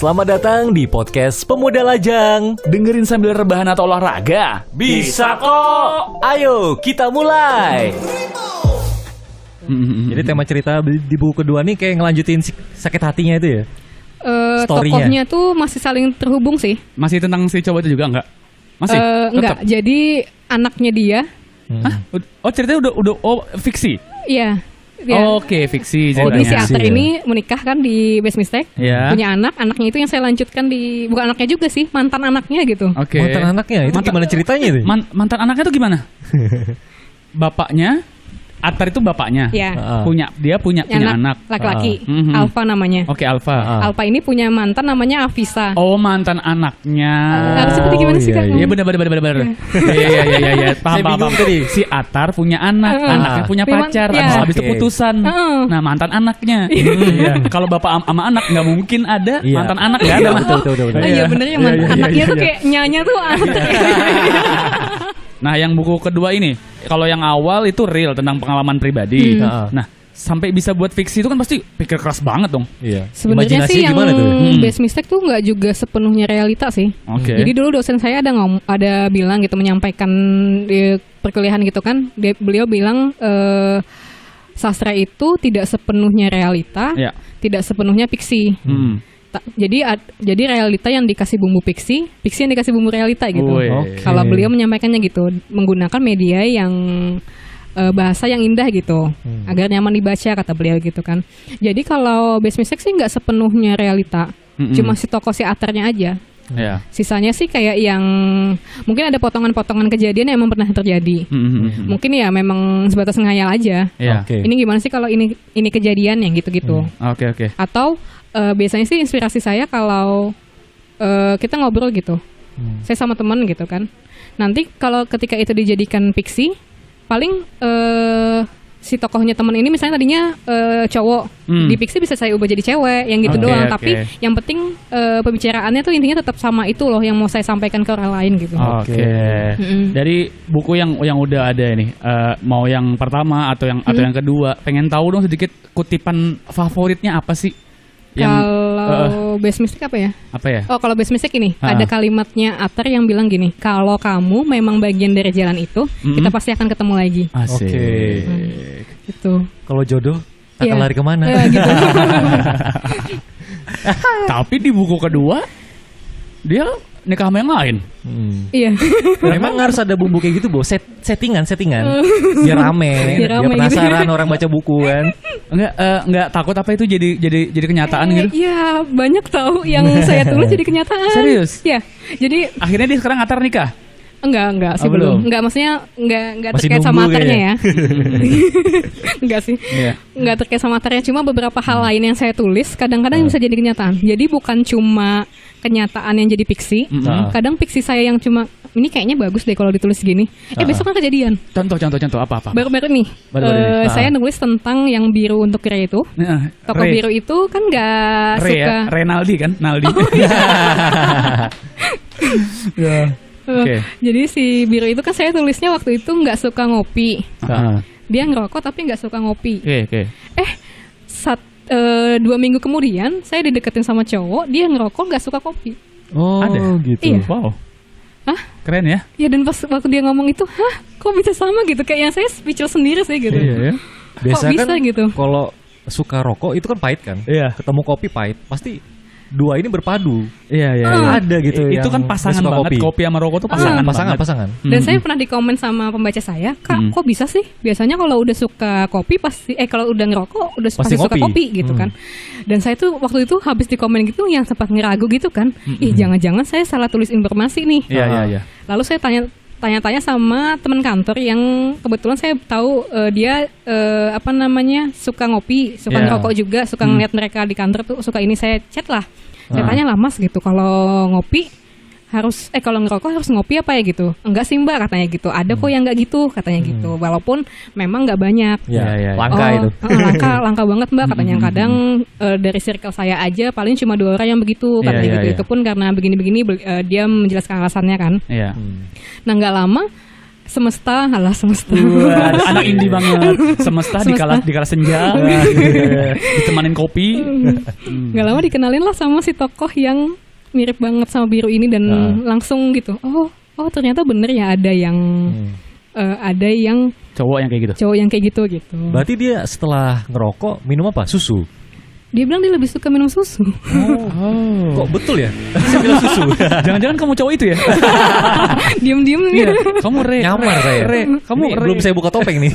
Selamat datang di podcast Pemuda Lajang. Dengerin sambil rebahan atau olahraga? Bisa kok. Ayo kita mulai. Jadi tema cerita di buku kedua nih kayak ngelanjutin sakit hatinya itu ya? Story-nya. Tokohnya tuh masih saling terhubung sih. Masih tentang si cowok itu juga enggak? Masih? Enggak, jadi anaknya dia. Hah? Oh ceritanya udah fiksi? Iya. Oh, Oke, fiksi Jadi si ceritanya. Arthur ini menikah kan di Best Mistake, Ya. punya anaknya itu yang saya lanjutkan bukan anaknya juga sih, mantan anaknya gitu. Oke. Mantan anaknya itu gimana ceritanya itu? Mantan anaknya tuh gimana? Bapaknya Arthur itu bapaknya. Ya. Dia punya anak. Laki-laki, Mhm. Alfa namanya. Oke, Alfa. Alfa ini punya mantan namanya Afisa. Oh, mantan anaknya. Harus seperti gimana sih Kak? Iya benar. Iya. Paham. tadi. Si Atar punya anak, anaknya punya Memang, pacar, ya. habis itu Oke. putusan. Nah, mantan anaknya. Iya. Kalau bapak sama anak nggak mungkin ada Iya. mantan anak, nggak ada. Betul. Oh iya bener ya, anaknya tuh kayak nyanya tuh Arthur. Nah, yang buku kedua ini, kalau yang awal itu real tentang pengalaman pribadi. Nah, sampai bisa buat fiksi itu kan pasti pikir keras banget dong. Iya. Sebenarnya sih yang gimana tuh? Best Mistake tuh nggak juga sepenuhnya realita sih. Oke. Jadi dulu dosen saya ada bilang gitu, menyampaikan di perkuliahan gitu kan, beliau bilang sastra itu tidak sepenuhnya realita, Ya. tidak sepenuhnya fiksi. Jadi realita yang dikasih bumbu fiksi yang dikasih bumbu realita gitu. Wih. Oke. Kalau beliau menyampaikannya gitu, menggunakan media yang bahasa yang indah gitu, agar nyaman dibaca kata beliau gitu kan. Jadi kalau Best Mistake sih nggak sepenuhnya realita, cuma si tokoh si Atarnya aja. Ya. Sisanya sih kayak yang mungkin ada potongan-potongan kejadian yang emang pernah terjadi. Mungkin ya memang sebatas ngayal aja. Ya. Oke. Ini gimana sih kalau ini kejadian yang gitu-gitu. Oke. Atau biasanya sih inspirasi saya kalau kita ngobrol gitu. Saya sama teman gitu kan. Nanti kalau ketika itu dijadikan fiksi, paling si tokohnya teman ini misalnya tadinya cowok, di fiksi bisa saya ubah jadi cewek, yang gitu Oke, doang. oke. Tapi yang penting pembicaraannya tuh intinya tetap sama itu loh yang mau saya sampaikan ke orang lain gitu. Oke. Dari buku yang udah ada ini, mau yang pertama atau yang kedua, pengen tahu dong sedikit kutipan favoritnya apa sih? Kalau Best Mistake apa ya? Apa ya? Oh, kalau Best Mistake ini ada kalimatnya Atar yang bilang gini, kalau kamu memang bagian dari jalan itu, kita pasti akan ketemu lagi. Asik. Oke. Gitu. Kalau jodoh akan Iya. lari kemana? Gitu. Tapi di buku kedua dia nikah sama yang lain. Iya. Memang harus ada bumbu kayak gitu, Bo. Settingan. Biar rame. Biar Biar rame penasaran gitu. orang baca buku kan. Enggak takut apa itu jadi kenyataan gitu. Iya, banyak tahu yang saya tulis jadi kenyataan. Serius? Iya. Jadi Akhirnya dia sekarang Atar nikah. enggak sih Oh, belum? belum. Enggak, maksudnya enggak Masih terkait sama nunggu Atarnya kayaknya. ya. Enggak sih. Iya. Enggak terkait sama Atarnya, cuma beberapa hal lain yang saya tulis kadang-kadang bisa jadi kenyataan. Jadi bukan cuma kenyataan yang jadi fiksi. Kadang fiksi saya yang cuma ini kayaknya bagus deh kalau ditulis gini. Besok kan kejadian. Contoh apa? Baru-baru nih, Baru-baru ini. saya nulis tentang yang biru untuk Ray itu. Nah, Tokoh biru itu kan nggak Ray suka. ya? Renaldi kan? Naldi. Ya. Oke. Jadi si biru itu kan saya tulisnya waktu itu nggak suka ngopi. Dia ngerokok tapi nggak suka ngopi. Oke. 2 minggu kemudian saya dideketin sama cowok, dia ngerokok nggak suka kopi. Oh, Ada? gitu. Iya. Wow. Hah? Keren ya? Ya dan pas waktu dia ngomong itu, kok bisa sama gitu? Kayak yang saya speechless sendiri sih gitu. Iya ya. Biasa Kok bisa kan gitu? kalau suka rokok itu kan pahit kan? Iya. Ketemu kopi pahit, pasti dua ini berpadu. Iya. Ada gitu Itu yang kan pasangan suka banget. Kopi sama rokok tuh pasangan. Pasangan. Dan saya pernah dikomen sama pembaca saya, Kak, kok bisa sih? Biasanya kalau udah suka kopi pasti, kalau udah ngerokok udah pasti suka ngopi. kopi gitu kan. Dan saya tuh waktu itu habis dikomen gitu yang sempat ngeragu gitu kan. Jangan-jangan saya salah tulis informasi nih. Iya. Lalu saya tanya-tanya sama teman kantor yang kebetulan saya tahu dia suka ngopi, suka ngerokok juga, suka ngeliat mereka di kantor tuh suka ini, saya chat lah. Saya tanya lah, Mas gitu, kalau ngopi harus kalau ngerokok harus ngopi apa ya gitu. Enggak sih Mbak katanya gitu. Ada kok yang enggak gitu katanya gitu. Walaupun memang enggak banyak. Ya. Langka itu. Langka banget Mbak katanya. Kadang dari circle saya aja paling cuma 2 orang yang begitu katanya gitu. Itu pun karena begini-begini dia menjelaskan alasannya kan. Iya. Nah nggak lama Semesta, alah semesta. Wah, anak indie banget. Semesta dikala senja, ditemanin kopi. Gak lama dikenalin lah sama si tokoh yang mirip banget sama biru ini dan langsung gitu. Oh ternyata bener ya ada yang cowok yang kayak gitu. gitu. Berarti dia setelah ngerokok minum apa? Susu. Dia bilang dia lebih suka minum susu. Kok betul ya? Saya bilang susu. Jangan-jangan kamu cowok itu ya? Diem-diem nih. Kamu Nyamar saya. Kamu Ini belum saya buka topeng nih.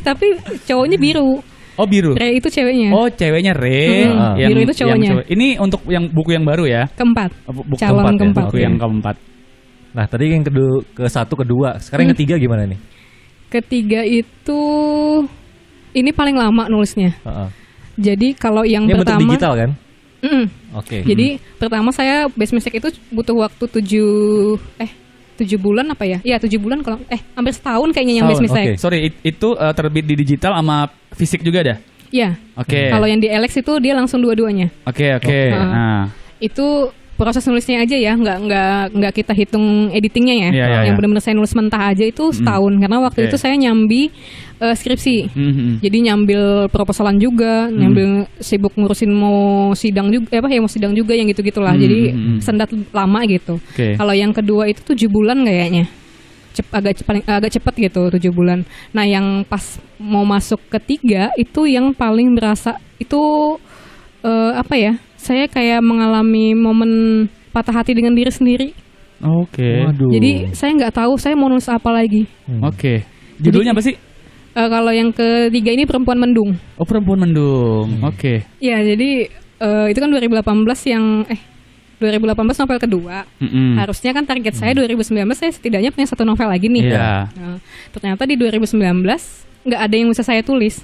Tapi cowoknya biru. Oh biru. Re itu ceweknya. Oh ceweknya Re. Biru itu cowoknya. Ini untuk yang buku yang baru ya? Keempat. Buku Calon keempat. Buku yang keempat. Nah tadi yang kedua. Sekarang yang ketiga gimana nih? Ketiga itu ini paling lama nulisnya. Jadi kalau yang ini pertama bentuk digital kan? Oke. Jadi pertama saya base music itu butuh waktu 7 bulan apa ya? Iya 7 bulan kalau hampir setahun kayaknya yang base music. Okay. Sorry, itu terbit di digital sama fisik juga ada? Iya. Oke. Kalau yang di Alex itu dia langsung dua-duanya. Oke. Nah. Itu proses nulisnya aja ya, nggak kita hitung editingnya ya. Yang benar-benar saya nulis mentah aja itu setahun karena waktu itu saya nyambi skripsi. Jadi nyambil proposalan juga, nyambil sibuk ngurusin mau sidang juga, mau sidang juga yang gitu-gitulah. Jadi sendat lama gitu. Kalau yang kedua itu 7 bulan kayaknya. Agak cepat gitu 7 bulan. Nah, yang pas mau masuk ketiga itu yang paling berasa itu saya kayak mengalami momen patah hati dengan diri sendiri. Oke. Jadi saya nggak tahu saya mau nulis apa lagi. Oke. Judulnya apa sih? Kalau yang ketiga ini Perempuan Mendung. Oh, Perempuan Mendung. Oke. Ya, jadi itu kan 2018 novel kedua. Harusnya kan target saya 2019 saya setidaknya punya 1 novel lagi nih. Ternyata di 2019 nggak ada yang bisa saya tulis.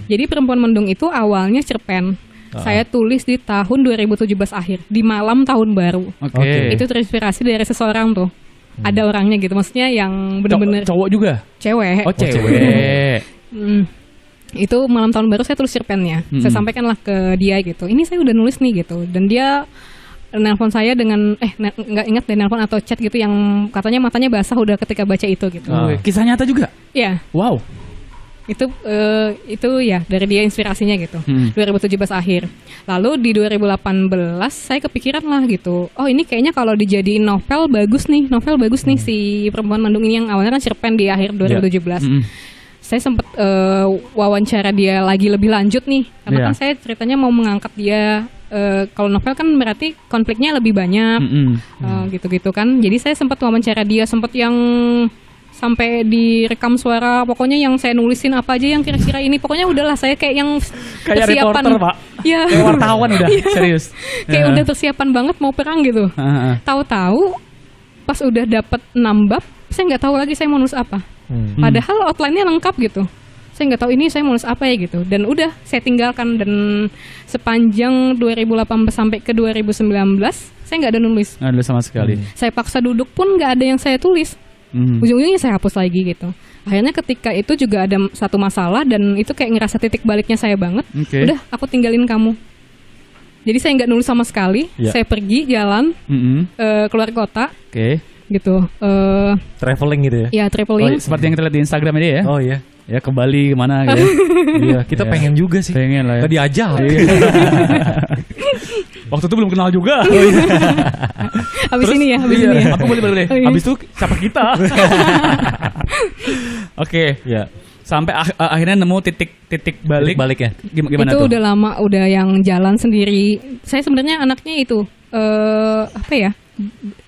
Jadi Perempuan Mendung itu awalnya cerpen. Saya tulis di tahun 2017 akhir, di malam tahun baru. Itu terinspirasi dari seseorang tuh. Ada orangnya gitu, maksudnya yang benar-benar cowok juga? Cewek. Oh, cewek. Itu malam tahun baru saya tulis cerpennya. Saya sampaikanlah ke dia gitu. Ini saya udah nulis nih gitu. Dan dia nelpon saya dengan nggak ingat deh nelpon atau chat gitu yang katanya matanya basah udah ketika baca itu gitu. Kisah nyata juga? Iya. Wow. Itu ya dari dia inspirasinya gitu. 2017 akhir. Lalu di 2018 saya kepikiran lah gitu. Oh, ini kayaknya kalau dijadiin novel bagus nih si Perempuan Mendung ini yang awalnya kan cerpen di akhir 2017. Saya sempat wawancara dia lagi lebih lanjut nih. Karena kan saya ceritanya mau mengangkat dia kalau novel kan berarti konfliknya lebih banyak. Gitu-gitu kan. Jadi saya sempat wawancara dia, sempat yang sampai direkam suara, pokoknya yang saya nulisin apa aja yang kira-kira ini, pokoknya udahlah saya kayak yang kayak persiapan, reporter Pak, kayak wartawan udah serius, kayak udah persiapan banget mau perang gitu. Tahu-tahu pas udah dapet 6 bab, saya nggak tahu lagi saya mau nulis apa. Padahal outline-nya lengkap gitu. Saya nggak tahu ini saya mau nulis apa ya gitu. Dan udah saya tinggalkan dan sepanjang 2018 sampai ke 2019 saya nggak ada nulis. Nggak ada sama sekali. Saya paksa duduk pun nggak ada yang saya tulis. Ujung-ujungnya saya hapus lagi gitu. Akhirnya ketika itu juga ada satu masalah dan itu kayak ngerasa titik baliknya saya banget. Udah, aku tinggalin kamu. Jadi saya nggak nulis sama sekali. Saya pergi jalan keluar kota. Gitu. Traveling gitu ya? Ya, traveling. Seperti yang kita lihat di Instagram dia ya? Oh iya. Ya ke Bali kemana gitu. Iya, kita pengen juga sih. Pengen lah ya. Gak diajak. Waktu itu belum kenal juga. Habis ini ya. Aku boleh. Habis itu siapa kita? Oke. Ya. Sampai akhirnya nemu titik baliknya. Gimana itu tuh? Udah lama, udah yang jalan sendiri. Saya sebenarnya anaknya itu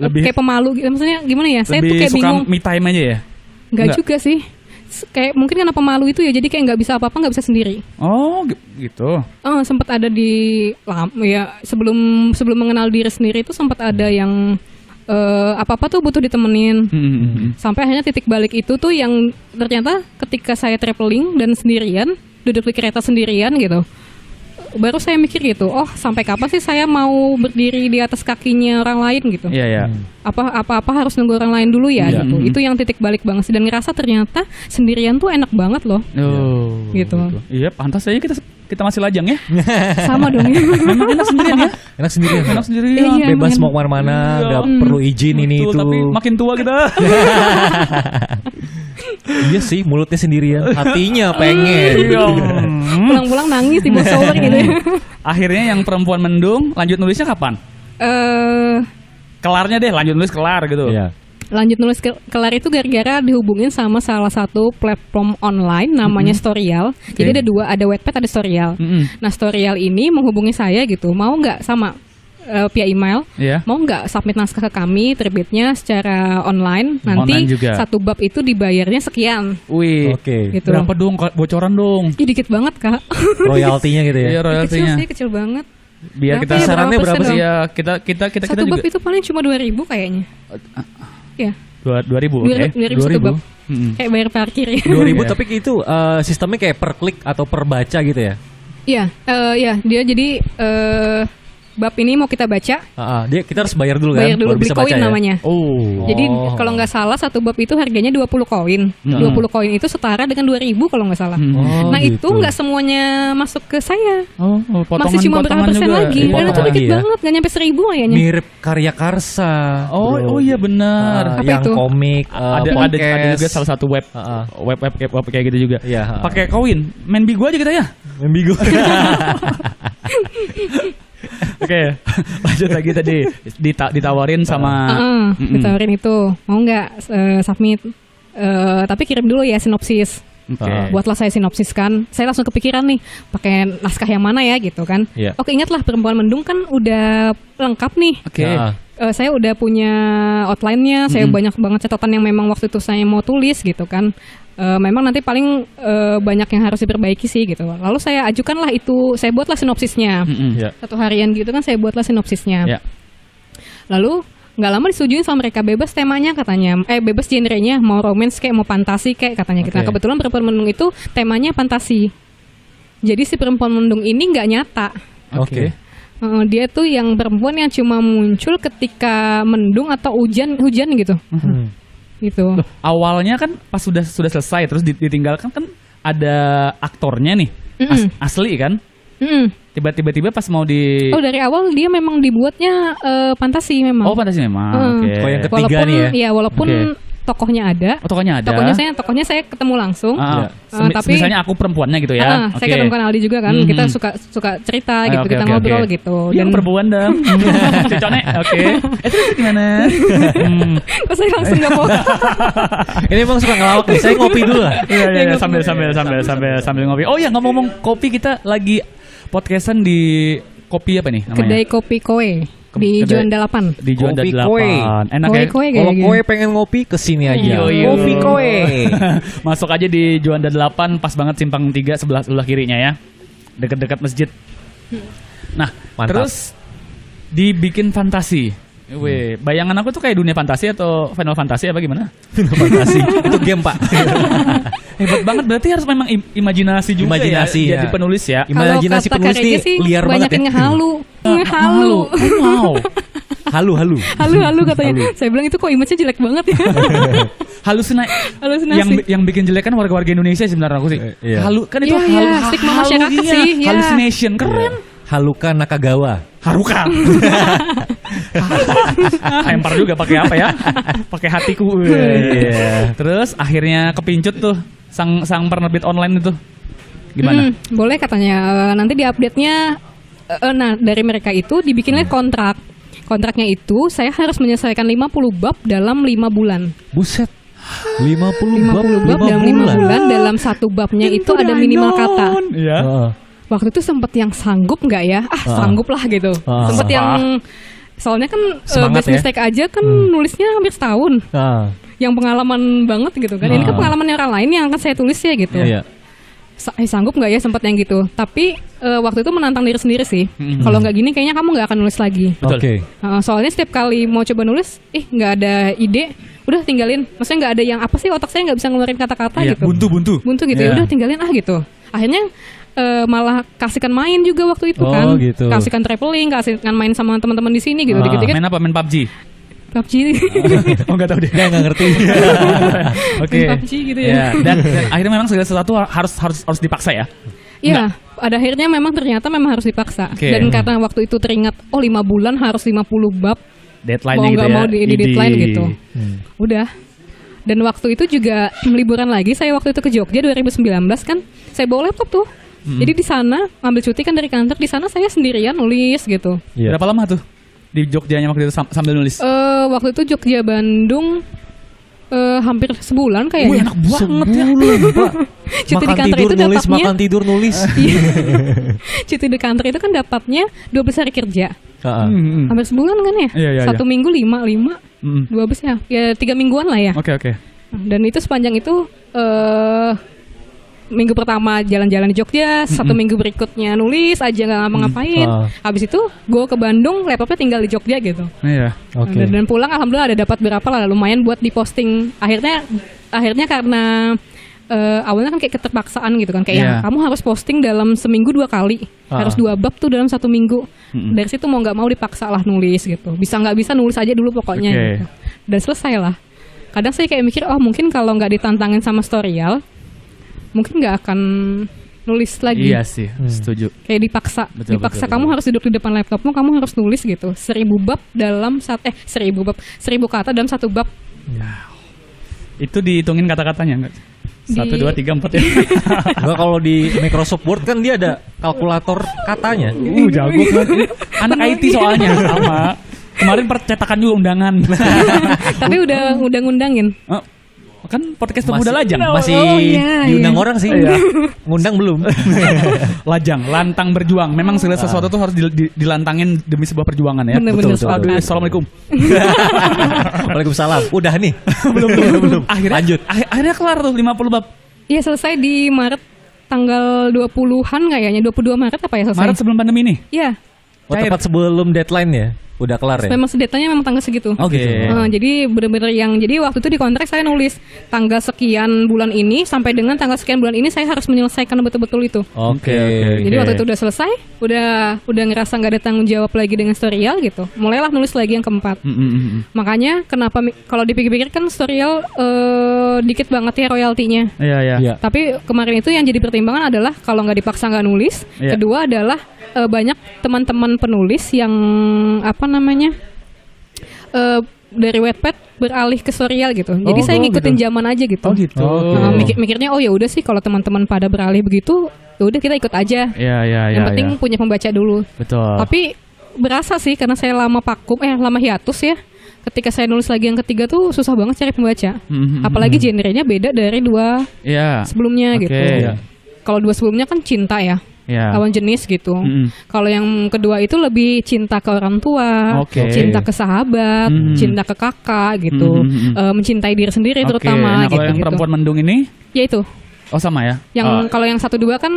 lebih kayak pemalu gitu. Maksudnya gimana ya? Saya tuh kayak bingung. Lebih suka me time aja ya? Enggak juga sih. Kayak mungkin karena pemalu itu ya, jadi kayak nggak bisa apa-apa, nggak bisa sendiri. Oh gitu. Sempat ada di sebelum mengenal diri sendiri itu sempat ada yang apa-apa tuh butuh ditemenin. Sampai akhirnya titik balik itu tuh yang ternyata ketika saya traveling dan sendirian, duduk di kereta sendirian gitu, baru saya mikir gitu, oh sampai kapan sih saya mau berdiri di atas kakinya orang lain gitu. Iya. Apa harus nunggu orang lain dulu ya gitu. Itu yang titik balik banget sih, dan ngerasa ternyata sendirian tuh enak banget loh. Oh, gitu. Iya, pantas aja kita kita masih lajang ya. Sama dong. Memang enak sendirian ya. Enak sendirian. Enak sendirian. Iya, Bebas emang mau kemana-mana, nggak perlu izin ini Betul, itu. tapi makin tua kita. Iya sih, mulutnya sendirian, hatinya pengen. pulang-pulang nangis di bawah shower gitu ya. Akhirnya yang perempuan mendung lanjut nulisnya kapan? Kelarnya deh, lanjut nulis kelar gitu. Iya. Lanjut nulis kelar itu gara-gara dihubungin sama salah satu platform online namanya Storyal. Jadi ada dua, ada Wattpad, ada Storyal. Nah, Storyal ini menghubungi saya gitu, mau nggak sama via email, mau nggak submit naskah ke kami terbitnya secara online, nanti Online juga. satu bab itu dibayarnya sekian. Wih, Oke. Gitu. berapa dong bocoran dong? Ih, dikit banget Kak. Royaltinya gitu ya. Iya, Kecil royaltinya. sih, kecil banget. Biar kita Berapa ya, sarannya berapa persen sih? dong? Iya, kita Satu bab juga itu paling cuma 2.000 kayaknya. Iya, 2000, oke. 2.000 satu 2.000. bab. Kayak bayar parkir ya. 2000 Iya. tapi itu sistemnya kayak per klik atau per baca gitu ya. Iya, dia jadi bab ini mau kita baca, Dia kita harus bayar dulu kan. bayar dulu, baru beli bisa baca koin ya? namanya. Oh. Jadi kalau nggak salah satu bab itu harganya 20 koin. 20 koin itu setara dengan 2.000 kalau nggak salah. Oh, Nah gitu. itu nggak semuanya masuk ke saya. Oh, Masih cuma berapa persen juga. lagi. Iya. Dan itu Potongan dikit lagi ya. banget, nggak nyampe 1.000 kayaknya. Mirip karya karsa. Oh iya benar. Apa yang itu? komik, ada podcast. juga salah satu web web kayak gitu juga. Iya. Pakai koin, main bigo aja kita ya. Ambigu. Oke, lanjut lagi tadi ditawarin sama Ditawarin itu, mau nggak submit? Tapi kirim dulu ya sinopsis. Oke. Buatlah saya sinopsis kan. Saya langsung kepikiran nih, pakai naskah yang mana ya gitu kan. Iya. Oke, ingatlah Perempuan Mendung kan udah lengkap nih. Oke. Saya udah punya outline-nya, saya banyak banget catatan yang memang waktu itu saya mau tulis gitu kan. Memang nanti paling banyak yang harus diperbaiki sih gitu. Lalu saya ajukanlah itu, saya buatlah sinopsisnya. Iya. Satu harian gitu kan saya buatlah sinopsisnya. Ya. Lalu nggak lama disetujuin sama mereka, bebas temanya katanya, bebas genrenya, mau romance kayak mau fantasi kayak katanya gitu. Nah, Oke. kebetulan Perempuan Mendung itu temanya fantasi. Jadi si Perempuan Mendung ini nggak nyata. Oke. Dia tuh yang perempuan yang cuma muncul ketika mendung atau hujan gitu. Gitu. Loh, awalnya kan pas sudah selesai terus ditinggalkan kan ada aktornya nih. Asli kan? Tiba-tiba pas mau di Oh, dari awal dia memang dibuatnya fantasi memang. Oh, fantasi memang. Oke. Oh, yang ketiga Walaupun nih ya? Walaupun Oke. tokohnya ada. Oh, tokohnya ada. Tokohnya saya ketemu langsung. Ah, tapi misalnya aku perempuannya gitu ya. Saya ketemukan Aldi juga kan. Kita suka cerita gitu, kita ngobrol gitu. Dan perempuan dong. Cocoknya. Oke. Itu gimana? Kok saya langsung nggak mau. Ini emang suka ngelawak nih. Saya ngopi dulu lah. Iya, sambil ngopi. Oh ya, ngomong kopi, kita lagi podcastan di kopi apa nih namanya? Kedai Kopi Koe di Kedai- Juanda 8. Di Juanda Kopi 8. Koe. Enak ya. Koe Kalau kayak kowe pengen ngopi kesini aja. Iya. Kopi kowe. Masuk aja di Juanda 8, pas banget simpang 3 sebelah kirinya ya. Dekat-dekat masjid. Nah, Mantap. terus dibikin fantasi. Weh, bayangan aku tuh kayak dunia fantasi atau Final Fantasy apa gimana? Fantasi. Itu game, Pak. Hebat banget, berarti harus memang imajinasi juga Imajinasi, ya, ya. jadi penulis ya. Imajinasi Kalau kata penulis Kak Reja nih sih liar banyak banget ya. yang ngehalu. Ngehalu. Wow. Halu. Halu katanya. Saya bilang itu kok image-nya jelek banget ya. Halusinasi. Yang bikin jelek kan warga-warga Indonesia sebenarnya aku sih. Iya. Halu kan itu Iya, stigma masyarakat sih, iya. Hallucination keren. Haluka Nakagawa. Haruka. Lempar juga pakai apa ya? Pakai hatiku. Iya. Terus akhirnya kepincut tuh sang penerbit online itu. Gimana? Boleh katanya. Nanti di update-nya nah dari mereka itu dibikinlah kontrak. Kontraknya itu saya harus menyelesaikan 50 bab dalam 5 bulan. Buset. 50 bab 50 bab dalam 5 bulan. Dalam satu babnya itu ada minimal kata. Iya. Waktu itu sempet yang sanggup nggak ya? Sanggup lah gitu. Sempet yang soalnya kan Semangat best mistake aja kan nulisnya hampir setahun. Yang pengalaman banget gitu kan. Ini kan pengalaman orang lain yang akan saya tulis ya gitu. Iya. Sanggup nggak ya sempet yang gitu. Tapi waktu itu menantang diri sendiri sih. Kalau nggak gini kayaknya kamu nggak akan nulis lagi. Betul. Oke. Soalnya setiap kali mau coba nulis, nggak ada ide, udah tinggalin. Maksudnya nggak ada yang apa sih, otak saya nggak bisa ngeluarin kata-kata Iya, gitu. buntu gitu ya, Iya. udah tinggalin gitu. Akhirnya malah kasihkan main juga waktu itu Oh, kan, gitu. kasihkan traveling, kasihkan main sama teman-teman di sini gitu, dikit-dikit Main apa? Main PUBG? PUBG, Oh nggak tahu deh. Dia nggak ngerti. Oke. main PUBG gitu ya. Dan akhirnya memang segala sesuatu harus dipaksa ya. Iya, pada akhirnya ternyata memang harus dipaksa. Okay. Dan karena waktu itu teringat 5 bulan harus 50 bab. Deadline-nya mau gitu nggak ya. mau di deadline gitu. Udah. Dan waktu itu juga liburan lagi. Saya waktu itu ke Jogja 2019 kan. Saya bawa laptop tuh. Jadi di sana ambil cuti kan dari kantor. Di sana saya sendirian nulis gitu. Iya. Berapa lama tuh di Jogjanya waktu itu sambil nulis? Waktu itu Jogja Bandung hampir sebulan kayaknya. Enak banget ya. Pak. Cuti di Makan kantor tidur itu nulis, dapatnya. makan tidur nulis. Iya. Cuti di kantor itu kan dapatnya 12 hari kerja. Hampir sebulan kan ya? Iya, iya, Satu minggu 5, 12 ya. Ya 3 mingguan lah ya. Oke. Dan itu sepanjang itu minggu pertama jalan-jalan di Jogja, 1 minggu berikutnya nulis aja nggak ngapa-ngapain. Habis itu gue ke Bandung, laptopnya tinggal di Jogja gitu. Iya. Oke. Dan pulang alhamdulillah ada dapat berapa lah, lumayan buat diposting. Akhirnya karena awalnya kan kayak keterpaksaan gitu kan, kayak yang kamu harus posting dalam seminggu 2 kali, harus 2 bab tuh dalam 1 minggu. Dari situ mau nggak mau dipaksa lah nulis gitu. Bisa nggak bisa nulis aja dulu pokoknya. Gitu. Dan selesai lah. Kadang saya kayak mikir, mungkin kalau nggak ditantangin sama Storyal, mungkin nggak akan nulis lagi. Iya sih, setuju. Kayak dipaksa, Betul, kamu harus duduk di depan laptopmu, kamu harus nulis gitu. 1000 bab dalam 1000 kata dalam 1 bab. Itu dihitungin kata-katanya nggak? 1, 2, 3, 4 ya. Enggak, kalau di Microsoft Word kan dia ada kalkulator katanya. Jago kan. Anak IT soalnya sama. Kemarin percetakan juga undangan. Tapi udah ngundangin. Kan podcast pemuda lajang. Masih diundang orang sih. Ngundang belum. Lajang, lantang berjuang. Memang segala sesuatu tuh harus dilantangin demi sebuah perjuangan ya. Bener-bener. Aduh, assalamualaikum. Waalaikumsalam. Udah nih. belum. Akhirnya Lanjut. Akhirnya kelar tuh 50 bab. Iya, selesai di Maret tanggal 20-an kayaknya, 22 Maret apa ya selesai? Maret sebelum pandemi nih. Iya. Tepat sebelum deadline ya. Udah kelar ya. Memang sedetanya memang tanggal segitu. Oh gitu. Jadi benar-benar jadi waktu itu di kontrak saya nulis tanggal sekian bulan ini sampai dengan tanggal sekian bulan ini saya harus menyelesaikan betul-betul itu. Oke. Jadi waktu itu udah selesai, udah ngerasa nggak ada tanggung jawab lagi dengan Storyal gitu. Mulailah nulis lagi yang keempat. Makanya kenapa kalau dipikir-pikir kan Storyal dikit banget ya royaltinya. Iya. Tapi kemarin itu yang jadi pertimbangan adalah kalau nggak dipaksa nggak nulis. Iya. Kedua adalah banyak teman-teman penulis yang dari Wattpad beralih ke Storyal gitu. Jadi saya ngikutin zaman aja gitu. Oh gitu. Mikirnya ya udah sih kalau teman-teman pada beralih begitu, ya udah kita ikut aja. Iya. Yang penting punya pembaca dulu. Betul. Tapi berasa sih karena saya lama hiatus ya. Ketika saya nulis lagi yang ketiga tuh susah banget cari pembaca. Apalagi genrenya beda dari 2 sebelumnya gitu. Kalau 2 sebelumnya kan cinta ya. Lawan jenis gitu. Kalau yang kedua itu lebih cinta ke orang tua, cinta ke sahabat, cinta ke kakak gitu, mencintai diri sendiri terutama. Nah, kalau yang perempuan mendung ini, ya itu. Oh sama ya. Yang kalau yang 1, 2 kan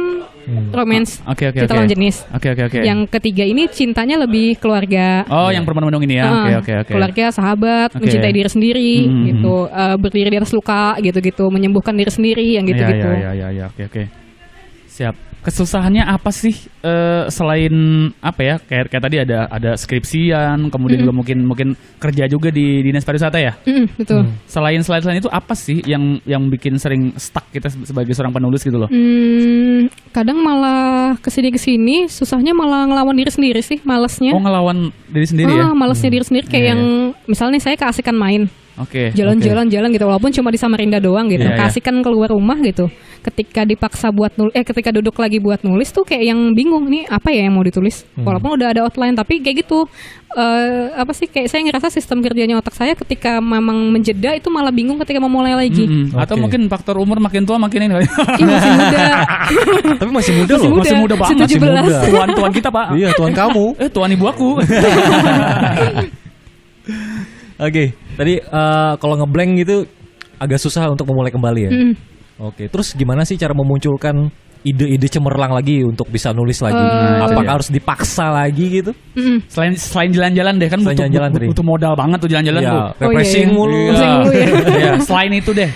romance, cinta lawan jenis. Oke. Yang ketiga ini cintanya lebih keluarga. Oh, yang perempuan mendung ini ya. Oke. Keluarga, sahabat, mencintai diri sendiri, gitu, berdiri di atas luka, gitu, menyembuhkan diri sendiri, yang gitu-gitu. Iya. Oke. Siap. Kesusahannya apa sih selain apa ya? Kayak tadi ada skripsian, kemudian juga mungkin kerja juga di dinas pariwisata ya. Betul. Selain itu apa sih yang bikin sering stuck kita sebagai seorang penulis gitu loh? Kadang malah kesini susahnya malah ngelawan diri sendiri sih, malesnya. Oh, ngelawan diri sendiri ya? Malesnya diri sendiri kayak yang misalnya saya keasikan main. Jalan-jalan gitu, walaupun cuma di Samarinda doang gitu. Keasikan keluar rumah gitu. Ketika dipaksa buat ketika duduk lagi buat nulis tuh kayak yang bingung nih apa ya yang mau ditulis. Walaupun udah ada outline tapi kayak gitu. Kayak saya ngerasa sistem kerjanya otak saya ketika memang menjeda itu malah bingung ketika mau mulai lagi. Atau mungkin faktor umur makin tua makin ini. Masih muda. Tapi masih muda loh. Masih muda banget. Masih muda. Tuan kita, Pak. Iya, tuan kamu. Tuan ibu aku. Oke, tadi kalau ngeblank gitu agak susah untuk memulai kembali ya. Oke, terus gimana sih cara memunculkan ide-ide cemerlang lagi untuk bisa nulis lagi? Apakah harus dipaksa lagi gitu? Selain jalan-jalan deh kan butuh modal banget tuh jalan-jalan tuh. Refreshing mulu. Selain itu deh.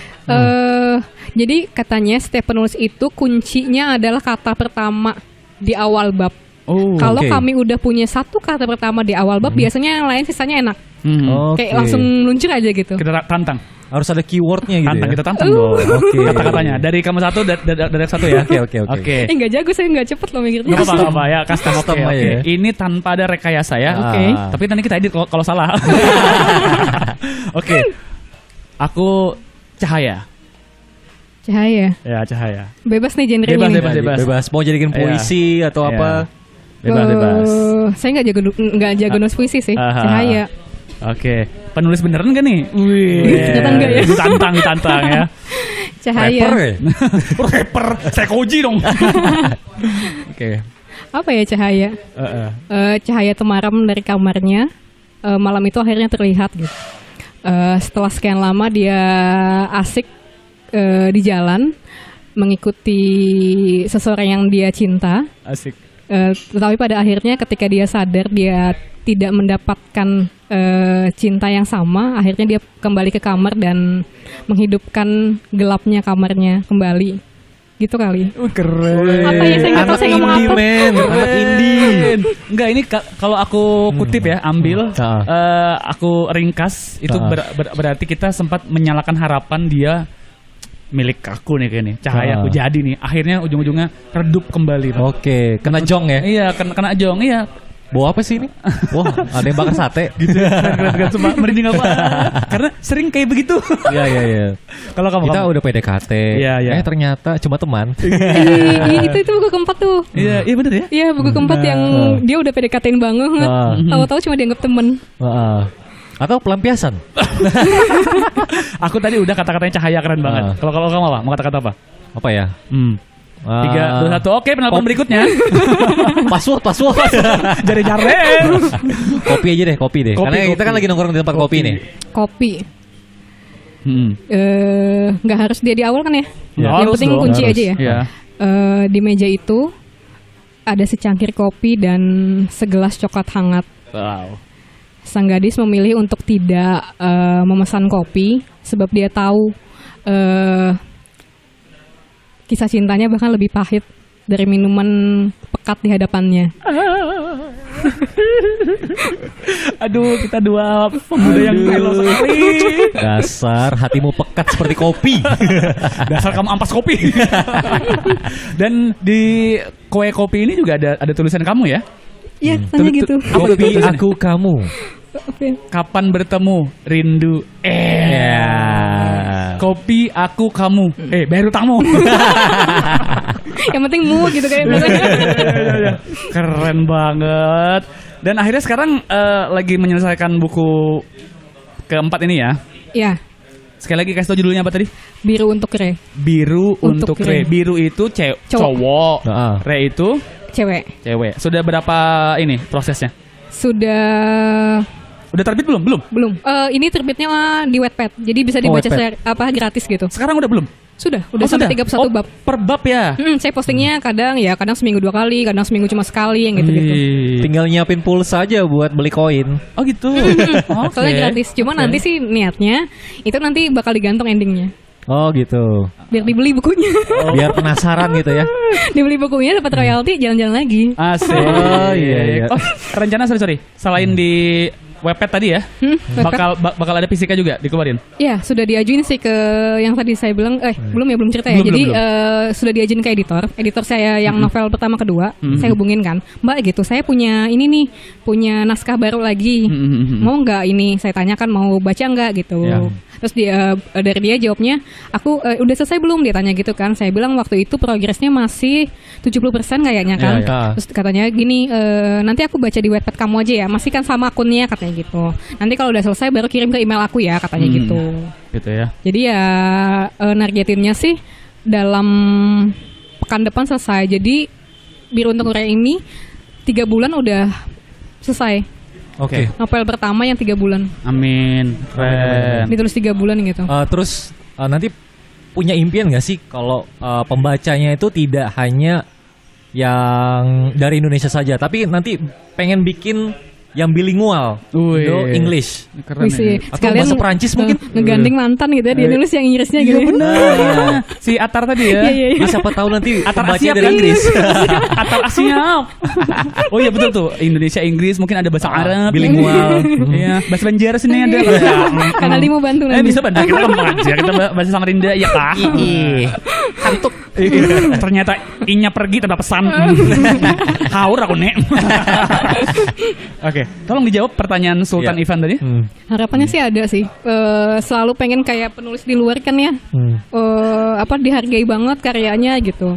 Jadi katanya setiap penulis itu kuncinya adalah kata pertama di awal bab. Oh, Kalau oke. kami udah punya satu kata pertama di awal bab, biasanya yang lain sisanya enak. Oke. Kayak langsung luncur aja gitu. Kita tantang. Harus ada keywordnya gitu Tantang, ya. kita tantang dong. Oke. Kata-katanya. Dari kamu satu, dari satu ya. Oke. Oke. Nggak jago, saya nggak cepet loh mikirnya. Nggak apa-apa ya, custom. Custom Oke, aja oke. ya. Ini tanpa ada rekayasa ya. Oke. Tapi nanti kita edit kalau salah. Oke. Aku Cahaya. Cahaya. Ya, Cahaya. Bebas nih genrenya nih. Bebas. Mau jadikan puisi atau Iya. apa? Bebas. Saya nggak jago nulis puisi sih. Aha. Cahaya. Oke. Penulis beneran gak nih? Wih. Ternyata enggak ya. Ditantang ya. Cahaya. Rapper ya? Rapper. Saya koji dong. Oke. Apa ya cahaya? Cahaya temaram dari kamarnya. Malam itu akhirnya terlihat gitu. Setelah sekian lama dia asik di jalan mengikuti seseorang yang dia cinta. Asik. Tetapi pada akhirnya ketika dia sadar dia tidak mendapatkan cinta yang sama, akhirnya dia kembali ke kamar dan menghidupkan gelapnya kamarnya kembali. Gitu kali. Keren. Apa ya, saya nggak tahu saya ngomong indie, apa. man. Anak indie. Enggak, ini kalau aku kutip ya, ambil aku ringkas itu berarti kita sempat menyalakan harapan dia milik aku nih kayaknya, cahaya aku jadi nih. Akhirnya ujung-ujungnya redup kembali. Pak. Oke, kena jong ya? Iya, kena jong, iya. Bawa apa sih ini? Wah, ada yang bakar sate. Gitu. Keren sumpah, merinding apa? Karena sering kayak begitu. Iya. Kalau kamu Kita udah PDKT. Iya. Ternyata cuma teman. itu buku keempat tuh. Iya bener ya. Iya, buku keempat yang dia udah PDKT-in banget. Tahu-tahu cuma dianggap temen. Atau pelampiasan. Aku tadi udah kata-katanya Cahaya keren banget. Kalau kamu apa? Mau kata-kata apa? Apa ya? 3, 2, 1. Oke, penelpon berikutnya. Password. Jare-jare. Kopi aja deh, kopi deh. Karena kita kan lagi nongkrong di tempat kopi nih. Kopi. Nggak harus dia di awal kan ya? Ya, Yang harus penting dong, kunci harus. aja ya. Iya. Di meja itu ada secangkir kopi dan segelas coklat hangat. Wow. Sang gadis memilih untuk tidak memesan kopi sebab dia tahu kisah cintanya bahkan lebih pahit dari minuman pekat di hadapannya. Aduh, kita dua pemuda yang melo sekali. Dasar hatimu pekat seperti kopi. Dasar kamu ampas kopi. Dan di kue kopi ini juga ada tulisan kamu ya? Iya, tanya gitu. Kopi aku kamu. Kapan bertemu rindu? Kopi aku kamu. Baru tamu. Yang penting mood gitu kan. Keren banget. Dan akhirnya sekarang lagi menyelesaikan buku keempat ini ya. Iya. Sekali lagi kasih tau judulnya apa tadi? Biru untuk Re. Biru untuk Re. Biru itu cowok. Re itu cewek. Sudah berapa ini prosesnya? Udah terbit belum? Belum. Ini terbitnya di Wattpad. Jadi bisa dibaca gratis gitu. Sekarang udah belum? Sudah sampai 31 bab. Per bab ya? Saya postingnya kadang seminggu 2 kali, kadang seminggu cuma sekali yang gitu-gitu. Tinggal nyiapin pulsa aja buat beli koin. Oh gitu. Soalnya gratis. Cuma nanti sih niatnya itu nanti bakal digantung endingnya. Oh gitu. Biar dibeli bukunya. Biar penasaran gitu ya. Dibeli bukunya dapat royalti, jalan-jalan lagi. Asik. Oh iya. Oh, rencana sorry. Selain di Wattpad tadi ya, bakal ada fisika juga dikeluarin. Ya, sudah diajuin sih ke yang tadi saya bilang, belum cerita ya. Jadi sudah diajuin ke editor saya yang novel pertama kedua, saya hubungin kan, Mbak gitu, saya punya ini nih, punya naskah baru lagi, mau nggak ini? Saya tanyakan mau baca nggak gitu. Ya. Terus dari dia jawabnya, aku udah selesai belum? Dia tanya gitu kan. Saya bilang waktu itu progresnya masih 70% kayaknya kan. Terus katanya gini, nanti aku baca di Wattpad kamu aja ya, masih kan sama akunnya katanya gitu. Nanti kalau udah selesai baru kirim ke email aku ya katanya gitu. Gitu ya. Jadi ya nargetinnya sih dalam pekan depan selesai. Jadi Biru untuk Re ini 3 bulan udah selesai. Oke. Novel pertama yang 3 bulan. Amin. Keren. Ditulis 3 bulan gitu. Terus nanti punya impian gak sih kalau pembacanya itu tidak hanya yang dari Indonesia saja, tapi nanti pengen bikin yang bilingual, Wih. English. Keren Wih, ya. Atau bahasa Perancis mungkin. ngegandeng mantan gitu ya, dia nulis yang Inggrisnya Iya gitu. benar. Si Atar tadi ya. Iya. Nah, siapa tahu nanti Atar pembaca siap dari kan? Inggris. Atar siap. Oh iya betul tuh. Indonesia Inggris mungkin ada bahasa Arab. Bilingual. Iya, bahasa Banjar sini ada. Karena dia mau bantu nanti. Bisa bantu kita kan aja kita bahasa Samarinda ya kah? Kantuk. Ternyata inya pergi tanpa pesan. Haur aku nek. Oke, tolong dijawab pertanyaan Sultan Iya. Ivan tadi. Harapannya sih ada sih. Selalu pengen kayak penulis di luar kan ya. Dihargai banget karyanya gitu.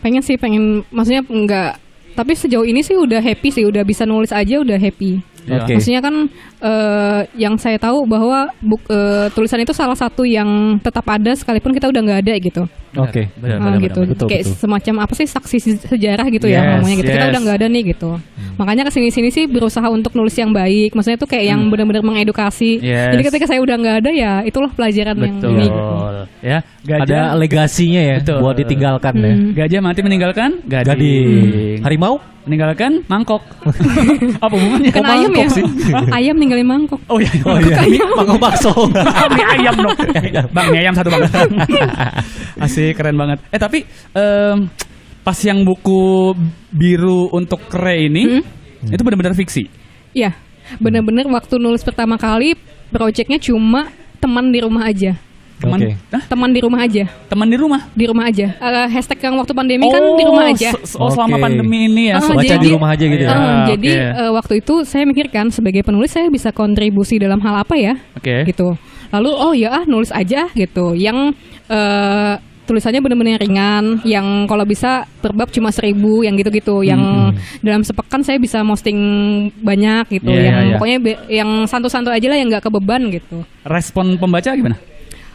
Pengen maksudnya enggak. Tapi sejauh ini sih udah happy sih, udah bisa nulis aja udah happy. Oke. Maksudnya kan yang saya tahu bahwa tulisan itu salah satu yang tetap ada sekalipun kita udah nggak ada gitu. Oke. Gitu. betul, Kayak betul. semacam apa sih saksi sejarah gitu Yes, ya ngomongnya gitu. Kita yes. udah nggak ada nih gitu. Makanya kesini-sini sih berusaha untuk nulis yang baik. Maksudnya tuh kayak yang benar-benar mengedukasi. Yes. Jadi ketika saya udah nggak ada ya itulah pelajaran yang Betul. ini. Gitu. Ya, Ada gajah. legasinya ya Betul. buat ditinggalkan ya. Gajah mati meninggalkan Gading. Harimau? meninggalkan mangkok. Apa hubungannya? Kan ayam ya? mangkok sih. Ayam ninggalin mangkok. Oh iya. Oh iya. Mangkok bakso. Mie ayam dong. Bang, mie ayam satu bang. Asik, keren banget. Tapi pas yang buku biru untuk Re ini itu benar-benar fiksi. Iya, benar-benar waktu nulis pertama kali projectnya cuma teman di rumah aja. Teman, Oke. Teman di rumah aja. Teman di rumah. Di rumah aja. Hashtag yang waktu pandemi kan di rumah aja. Selama Oke. pandemi ini ya. Oh, Baca jadi- di rumah aja gitu ya. Jadi Oke. waktu itu saya mikirkan sebagai penulis saya bisa kontribusi dalam hal apa ya, Oke. gitu. Lalu nulis aja gitu. Yang tulisannya benar-benar ringan, yang kalau bisa per bab cuma 1.000, yang gitu-gitu. Yang dalam sepekan saya bisa posting banyak gitu. Iya, yang iya. pokoknya yang santu-santu aja lah, yang nggak kebeban gitu. Respon pembaca gimana?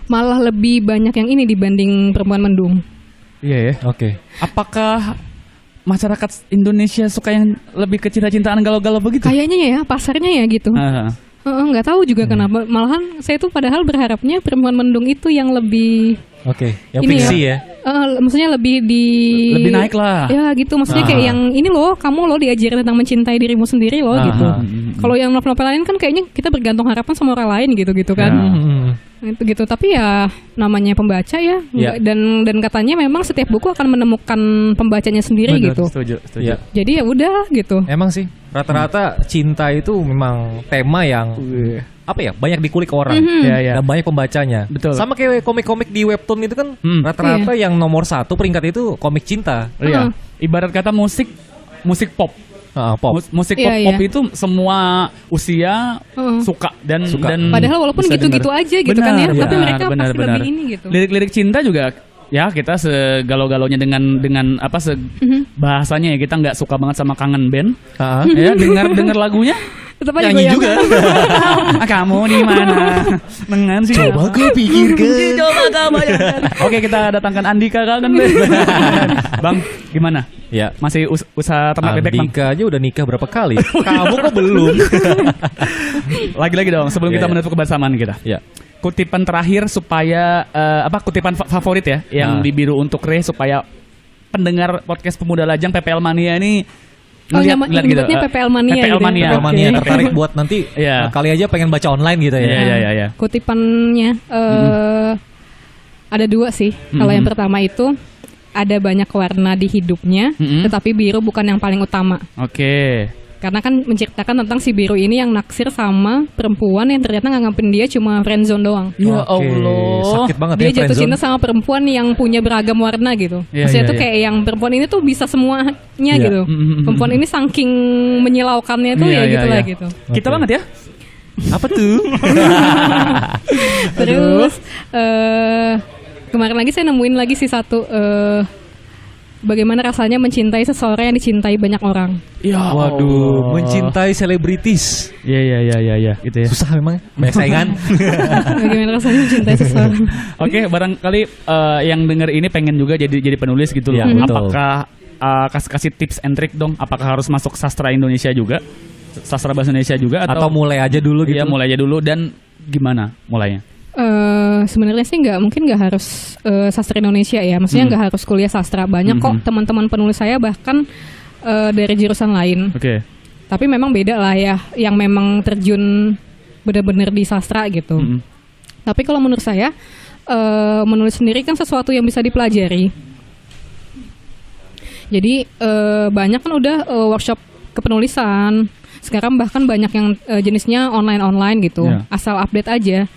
Malah lebih banyak yang ini dibanding Perempuan Mendung. Iya ya. Oke. Apakah masyarakat Indonesia suka yang lebih ke cinta-cintaan galau-galau begitu? Kayaknya ya pasarnya ya gitu. Ah. Nggak tahu juga kenapa. Malahan saya tuh padahal berharapnya Perempuan Mendung itu yang lebih Oke. Yang Ini fiksi ya. maksudnya lebih Lebih naik lah. Ya gitu, maksudnya kayak yang ini loh, kamu loh diajarin tentang mencintai dirimu sendiri loh gitu. Kalau yang novel-novel lain kan kayaknya kita bergantung harapan sama orang lain gitu kan. Gitu. Tapi ya namanya pembaca ya, Ya. dan katanya memang setiap buku akan menemukan pembacanya sendiri Benar, gitu. Setuju. Ya. Jadi ya udah gitu. Emang sih rata-rata cinta itu memang tema yang apa ya, banyak dikulik orang Ya, ya. dan banyak pembacanya. Betul. Sama kayak komik-komik di webtoon itu kan rata-rata yang nomor 1 peringkat itu komik cinta. Iya. Ibarat kata musik pop. Pop. Musik Iya, pop iya. itu semua usia suka dan Padahal walaupun bisa gitu-gitu denger. aja gitu kan ya, Benar, tapi mereka benar, pasti benar. lebih ini gitu. Lirik-lirik cinta juga ya kita segalau-galaunya dengan apa bahasanya ya, kita nggak suka banget sama kangen band. Ya dengar lagunya Tetap aja Nyanyi goyang. juga. kamu di mana dengan sih Coba kau pikirkan. coba kau bayangkan. Oke, kita datangkan Andika kangen band. Bang, gimana? Ya. Masih usaha ternak bebek, Bang? Andika aja udah nikah berapa kali? Kamu kok belum? Lagi-lagi dong sebelum Ya, kita ya. menutup kebersamaan kita. Ya. Kutipan terakhir supaya kutipan favorit ya yang di biru untuk Re, supaya pendengar podcast Pemuda Lajang PPL Mania ini ngeliat nyebutnya PPL Mania PPL gitu ya? Mania. PPL Mania Oke. tertarik buat nanti Iya. kali aja pengen baca online gitu ya. Iya. Kutipannya ada 2 sih. Kalau yang pertama itu ada banyak warna di hidupnya, tetapi biru bukan yang paling utama. Oke. Karena kan menceritakan tentang si biru ini yang naksir sama perempuan yang ternyata nganggapin dia cuma friendzone doang. Ya Oke, Allah. sakit banget Dia ya jatuh friendzone. cinta sama perempuan yang punya beragam warna gitu. Iya, Maksudnya iya, tuh iya. kayak yang perempuan ini tuh bisa semuanya gitu. Perempuan ini saking menyilaukannya tuh Iya, ya iya, gitulah iya. gitu. Kita Oke. banget ya. Apa tuh? Terus kemarin lagi saya nemuin lagi sih satu bagaimana rasanya mencintai seseorang yang dicintai banyak orang. Ya Waduh, mencintai selebritis. Iya, gitu ya. Susah memang, banyak saingan. Bagaimana rasanya mencintai seseorang? Oke, barangkali yang denger ini pengen juga jadi penulis gitu loh. Iya, betul. Apakah kasih tips and trick dong? Apakah harus masuk sastra Indonesia juga? Sastra bahasa Indonesia juga Atau mulai aja dulu gitu. Iya, mulai aja dulu. Dan gimana mulainya? Sebenarnya sih nggak harus sastra Indonesia ya, maksudnya nggak harus kuliah sastra. Banyak kok teman-teman penulis saya bahkan dari jurusan lain. Oke. Tapi memang beda lah ya, yang memang terjun benar-benar di sastra gitu. Tapi kalau menurut saya, menulis sendiri kan sesuatu yang bisa dipelajari. Jadi banyak kan udah workshop kepenulisan. Sekarang bahkan banyak yang jenisnya online gitu. Asal update aja.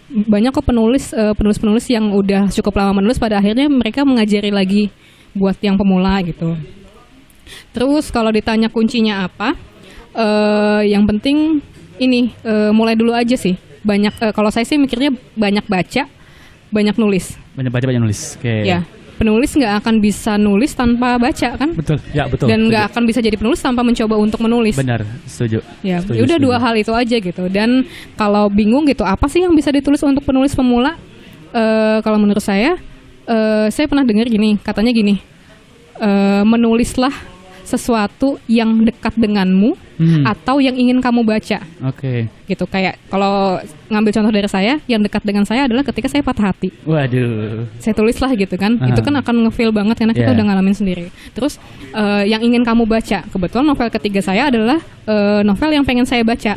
Banyak kok penulis-penulis yang udah cukup lama menulis, pada akhirnya mereka mengajari lagi buat yang pemula gitu. Terus kalau ditanya kuncinya apa, yang penting ini mulai dulu aja sih. Banyak kalau saya sih mikirnya banyak baca, banyak nulis. Banyak baca, banyak nulis. Oke. Ya, penulis nggak akan bisa nulis tanpa baca kan? Betul. Ya, betul. Dan nggak akan bisa jadi penulis tanpa mencoba untuk menulis. Benar, setuju. Ya, Setuju, udah setuju. 2 hal itu aja gitu. Dan kalau bingung gitu, apa sih yang bisa ditulis untuk penulis pemula? Kalau menurut saya pernah dengar gini, katanya gini, menulislah sesuatu yang dekat denganmu atau yang ingin kamu baca. Oke. Gitu, kayak kalau ngambil contoh dari saya, yang dekat dengan saya adalah ketika saya patah hati. Waduh. Saya tulis lah gitu kan. Itu kan akan nge-feel banget karena kita udah ngalamin sendiri. Terus yang ingin kamu baca, kebetulan novel ketiga saya adalah novel yang pengen saya baca.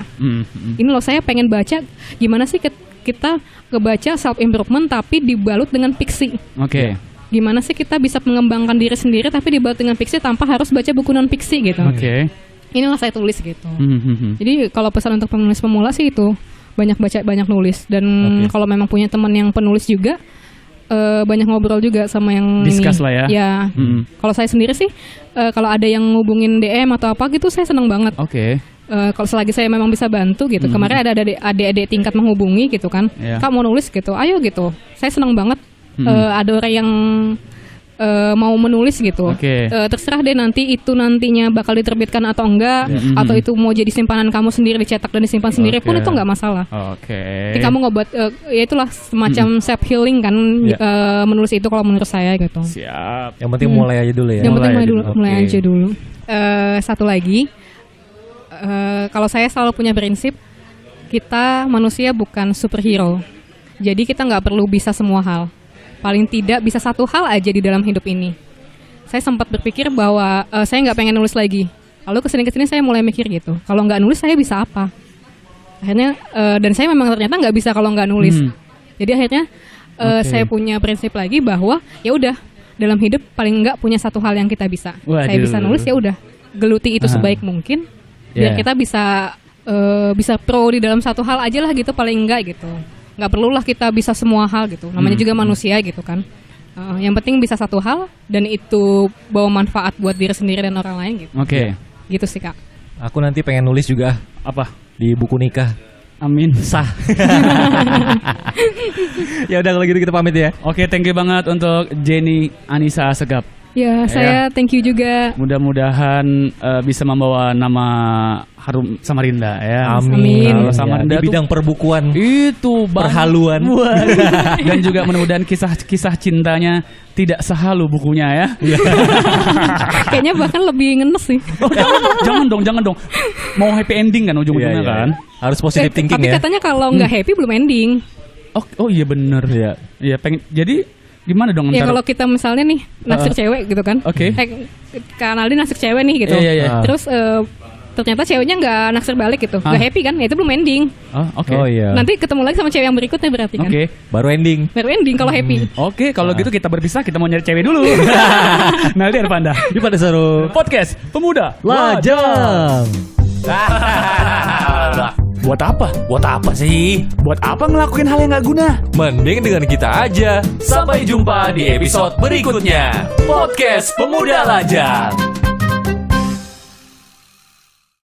Ini loh, saya pengen baca gimana sih kita ngebaca self improvement tapi dibalut dengan fiksi. Oke. Gimana sih kita bisa mengembangkan diri sendiri tapi dibalut dengan fiksi tanpa harus baca buku non fiksi gitu. Oke. Inilah saya tulis gitu. Jadi kalau pesan untuk penulis pemula sih itu, banyak baca, banyak nulis. Dan kalau memang punya teman yang penulis juga, banyak ngobrol juga sama yang Discuss ini. lah ya. Ya. Kalau saya sendiri sih, kalau ada yang ngubungin DM atau apa gitu, saya senang banget. Oke. Kalau selagi saya memang bisa bantu gitu. Kemarin ada adik-adik tingkat menghubungi gitu kan. Kak mau nulis gitu, ayo gitu. Saya senang banget. Ada orang yang mau menulis gitu. Terserah deh nanti itu nantinya bakal diterbitkan atau enggak, atau itu mau jadi simpanan kamu sendiri, dicetak dan disimpan sendiri pun itu nggak masalah. Jadi kamu ngebuat ya itulah semacam self healing kan, menulis itu kalau menurut saya gitu. Siap. Yang penting mulai aja dulu ya. Yang penting mulai Oke. aja dulu. Satu lagi, kalau saya selalu punya prinsip, kita manusia bukan superhero. Jadi kita nggak perlu bisa semua hal. Paling tidak bisa satu hal aja di dalam hidup ini. Saya sempat berpikir bahwa saya nggak pengen nulis lagi. Lalu kesini saya mulai mikir gitu. Kalau nggak nulis saya bisa apa? Akhirnya dan saya memang ternyata nggak bisa kalau nggak nulis. Jadi akhirnya saya punya prinsip lagi bahwa ya udah, dalam hidup paling nggak punya satu hal yang kita bisa. Saya bisa nulis, ya udah, geluti itu sebaik mungkin. Biar kita bisa pro di dalam satu hal aja lah gitu, paling enggak gitu. Nggak perlulah kita bisa semua hal gitu, namanya juga manusia gitu kan. Yang penting bisa satu hal dan itu bawa manfaat buat diri sendiri dan orang lain gitu. Gitu sih Kak. Aku nanti pengen nulis juga Apa? di buku nikah. Amin. Sah. Ya udah kalau gitu kita pamit ya. Oke, thank you banget untuk Jenny Anissa Segap. Ya, saya thank you juga. Mudah-mudahan bisa membawa nama harum Samarinda ya. Amin. Kalau Ya, Samarinda di bidang perbukuan, itu perhaluan. Dan juga mudah-mudahan kisah cintanya tidak sehalu bukunya ya. Kayaknya bahkan lebih ngenes sih. Jangan dong. Mau happy ending kan ujung-ujungnya Iya, kan. harus positive thinking Tapi ya. katanya kalau nggak happy belum ending. Oh iya bener. Iya pengen. Jadi gimana dong Ya ntar? kalau kita misalnya nih naksir cewek gitu kan. Kak Naldi naksir cewek nih gitu. Iya. Terus ternyata ceweknya nggak naksir balik gitu, nggak happy kan, ya itu belum ending. Oh iya. Nanti ketemu lagi sama cewek yang berikutnya berarti kan. Baru ending. Baru ending kalau happy. Oke, kalau gitu kita berpisah, kita mau nyari cewek dulu. Naldi Arpanda Di pada seru. Podcast Pemuda Lajang. Buat apa? Buat apa sih? Buat apa ngelakuin hal yang gak guna? Mending dengan kita aja. Sampai jumpa di episode berikutnya. Podcast Pemuda Lajang.